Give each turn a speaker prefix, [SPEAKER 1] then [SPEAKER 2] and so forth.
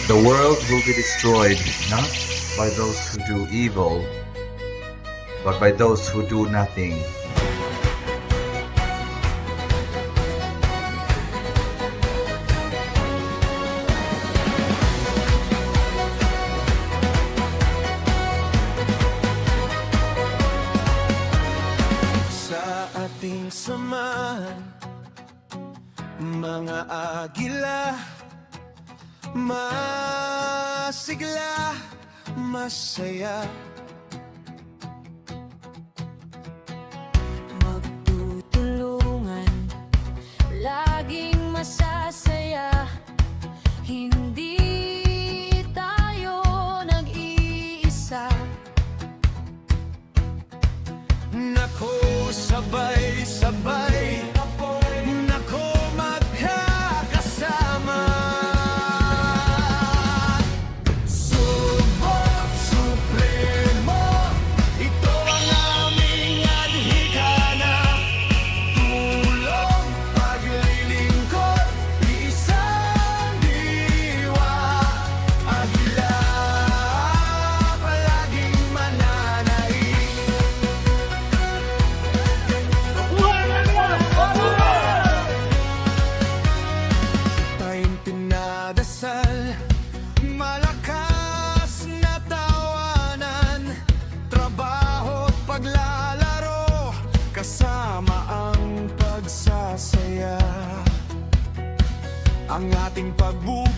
[SPEAKER 1] The world will be destroyed not by those who do evil, but by those who do nothing.
[SPEAKER 2] Sa ating samahan, mga agila, masigla, masaya.
[SPEAKER 3] Magtutulungan, laging masasaya. Hindi tayo nag-iisa.
[SPEAKER 2] Nako, sabay-sabay, nako, magkakasama. Subok Supremo, ito ang aming adhikana. Tulong, paglilingkod, isang diwa. Agila, palaging mananaig. Tayong pinadasal, malakas na tawanan, trabaho't paglalaro, kasama ang pagsasaya. Ang ating pagbuhay